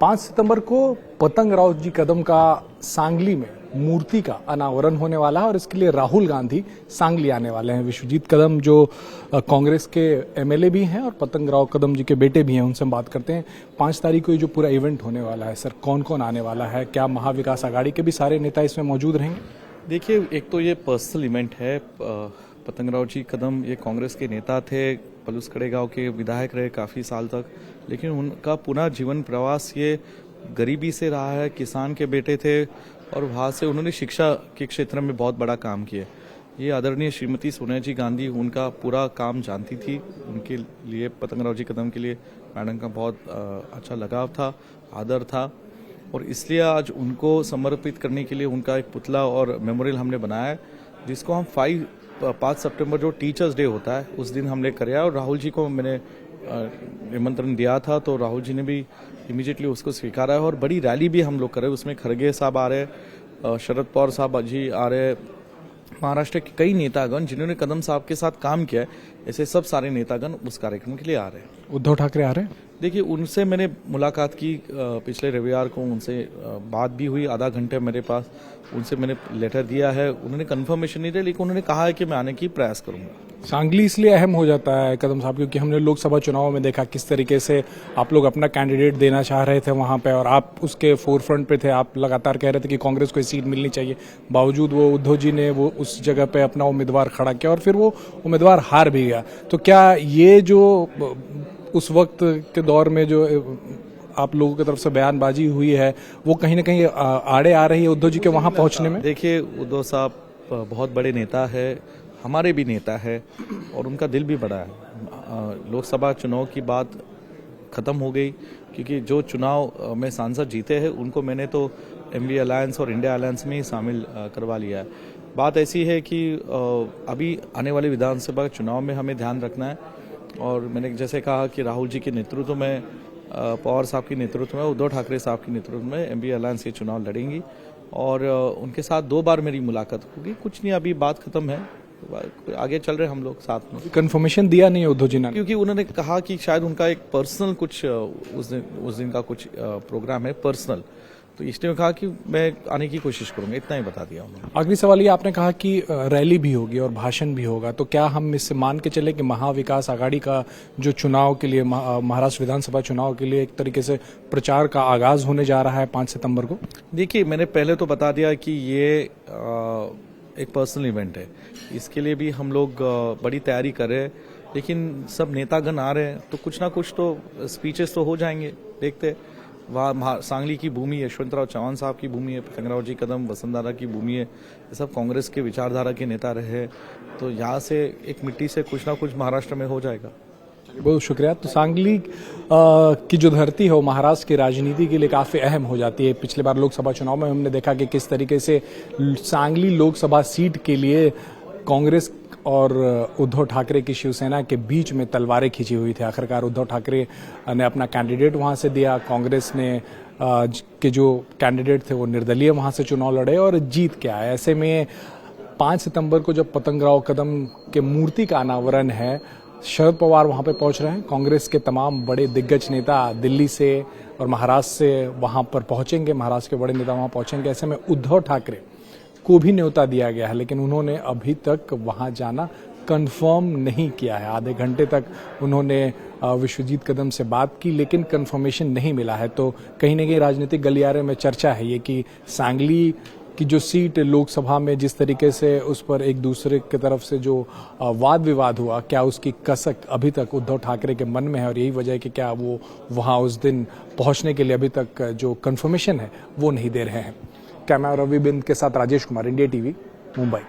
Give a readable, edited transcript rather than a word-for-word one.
5 सितंबर को पतंगराव जी कदम का सांगली में मूर्ति का अनावरण होने वाला है और इसके लिए राहुल गांधी सांगली आने वाले हैं। विश्वजीत कदम जो कांग्रेस के एमएलए भी हैं और पतंगराव कदम जी के बेटे भी हैं, उनसे हम बात करते हैं। 5 तारीख को ये जो पूरा इवेंट होने वाला है, सर कौन कौन आने वाला है? क्या महाविकास आघाड़ी के भी सारे नेता इसमें मौजूद रहेंगे? देखिए, एक तो ये पर्सनल इवेंट है। पतंगराव जी कदम ये कांग्रेस के नेता थे, पलूसखड़े गांव के विधायक रहे काफ़ी साल तक, लेकिन उनका पूरा जीवन प्रवास ये गरीबी से रहा है। किसान के बेटे थे और वहाँ से उन्होंने शिक्षा के क्षेत्र में बहुत बड़ा काम किया। ये आदरणीय श्रीमती सोनिया जी गांधी उनका पूरा काम जानती थी। उनके लिए पतंगराव जी कदम के लिए मैडम का बहुत अच्छा लगाव था, आदर था, और इसलिए आज उनको समर्पित करने के लिए उनका एक पुतला और मेमोरियल हमने बनाया है, जिसको हम 5 सितंबर जो टीचर्स डे होता है उस दिन हमने कराया। और राहुल जी को मैंने निमंत्रण दिया था, तो राहुल जी ने भी इमीडिएटली उसको स्वीकारा है। और बड़ी रैली भी हम लोग कर रहे हैं, उसमें खड़गे साहब आ रहे, शरद पवार साहब जी आ रहे, महाराष्ट्र के कई नेतागण जिन्होंने कदम साहब के साथ काम किया है, ऐसे सब सारे नेतागण उस कार्यक्रम के लिए आ रहे हैं। उद्धव ठाकरे आ रहे हैं? देखिए, उनसे मैंने मुलाकात की पिछले रविवार को, उनसे बात भी हुई आधा घंटे मेरे पास। उनसे मैंने लेटर दिया है, उन्होंने कंफर्मेशन नहीं दिया, लेकिन उन्होंने कहा है कि मैं आने की प्रयास करूंगा। सांगली इसलिए अहम हो जाता है कदम साहब क्योंकि हमने लोकसभा चुनाव में देखा किस तरीके से आप लोग अपना कैंडिडेट देना चाह रहे थे वहां पे, और आप उसके फोरफ्रंट पे थे। आप लगातार कह रहे थे कि कांग्रेस को सीट मिलनी चाहिए, बावजूद वो उद्धव जी ने वो उस जगह पे अपना उम्मीदवार खड़ा किया और फिर वो उम्मीदवार हार भी गया। तो क्या ये जो उस वक्त के दौर में जो आप लोगों की तरफ से बयानबाजी हुई है, वो कहीं ना कहीं आड़े आ रही है उद्धव जी के वहां पहुंचने में? देखिए, उद्धव साहब बहुत बड़े नेता है, हमारे भी नेता है, और उनका दिल भी बड़ा है। लोकसभा चुनाव की बात खत्म हो गई, क्योंकि जो चुनाव में सांसद जीते हैं उनको मैंने तो एमवी अलायंस और इंडिया अलायंस में ही शामिल करवा लिया है। बात ऐसी है कि अभी आने वाले विधानसभा चुनाव में हमें ध्यान रखना है, और मैंने जैसे कहा कि राहुल जी के नेतृत्व में, पवार साहब के नेतृत्व में, उद्धव ठाकरे साहब के नेतृत्व में एमवी अलायंस ये चुनाव लड़ेंगी, और उनके साथ 2 बार मेरी मुलाकात होगी। कुछ नहीं, अभी बात खत्म है, आगे चल रहे हम लोग साथ में। कंफर्मेशन दिया नहीं उद्धव जी ने? क्योंकि उन्होंने कहा कि शायद उनका एक पर्सनल कुछ उस दिन का कुछ प्रोग्राम है पर्सनल, तो इसलिए कहा कि मैं आने की कोशिश करूंगा, इतना ही बता दिया उन्होंने। आखिरी सवाल ये, आपने कहा कि रैली भी होगी और भाषण भी होगा, तो क्या हम इससे मान के चले कि महाविकास आघाड़ी का जो चुनाव के लिए, महाराष्ट्र विधानसभा चुनाव के लिए एक तरीके से प्रचार का आगाज होने जा रहा है 5 सितंबर को? देखिए, मैंने पहले तो बता दिया कि ये एक पर्सनल इवेंट है, इसके लिए भी हम लोग बड़ी तैयारी कर रहे हैं, लेकिन सब नेतागण आ रहे हैं तो कुछ ना कुछ तो स्पीचेस तो हो जाएंगे, देखते। वहाँ सांगली की भूमि यशवंतराव चौहान साहब की भूमि है, पतंगराव जी कदम वसुंधरा की भूमि है, ये सब कांग्रेस के विचारधारा के नेता रहे, तो यहाँ से एक मिट्टी से कुछ ना कुछ महाराष्ट्र में हो जाएगा। बहुत शुक्रिया। तो सांगली की जो धरती है वो महाराष्ट्र की राजनीति के लिए काफ़ी अहम हो जाती है। पिछले बार लोकसभा चुनाव में हमने देखा कि किस तरीके से सांगली लोकसभा सीट के लिए कांग्रेस और उद्धव ठाकरे की शिवसेना के बीच में तलवारें खींची हुई थी। आखिरकार उद्धव ठाकरे ने अपना कैंडिडेट वहां से दिया, कांग्रेस ने के जो कैंडिडेट थे वो निर्दलीय वहां से चुनाव लड़े और जीत के आए। ऐसे में 5 सितंबर को जब पतंगराव कदम के मूर्ति का अनावरण है, शरद पवार वहां पे पहुंच रहे हैं, कांग्रेस के तमाम बड़े दिग्गज नेता दिल्ली से और महाराष्ट्र से वहां पर पहुंचेंगे, महाराष्ट्र के बड़े नेता वहां पहुंचेंगे। ऐसे में उद्धव ठाकरे को भी न्योता दिया गया है, लेकिन उन्होंने अभी तक वहां जाना कंफर्म नहीं किया है। आधे घंटे तक उन्होंने विश्वजीत कदम से बात की, लेकिन कंफर्मेशन नहीं मिला है। तो कहीं ना कहीं राजनीतिक गलियारे में चर्चा है ये कि सांगली की जो सीट लोकसभा में जिस तरीके से उस पर एक दूसरे की तरफ से जो वाद विवाद हुआ, क्या उसकी कसक अभी तक उद्धव ठाकरे के मन में है, और यही वजह है कि क्या वो वहां उस दिन पहुंचने के लिए अभी तक जो कंफर्मेशन है वो नहीं दे रहे हैं। कैमरा रवि बिंद के साथ राजेश कुमार, इंडिया टीवी, मुंबई।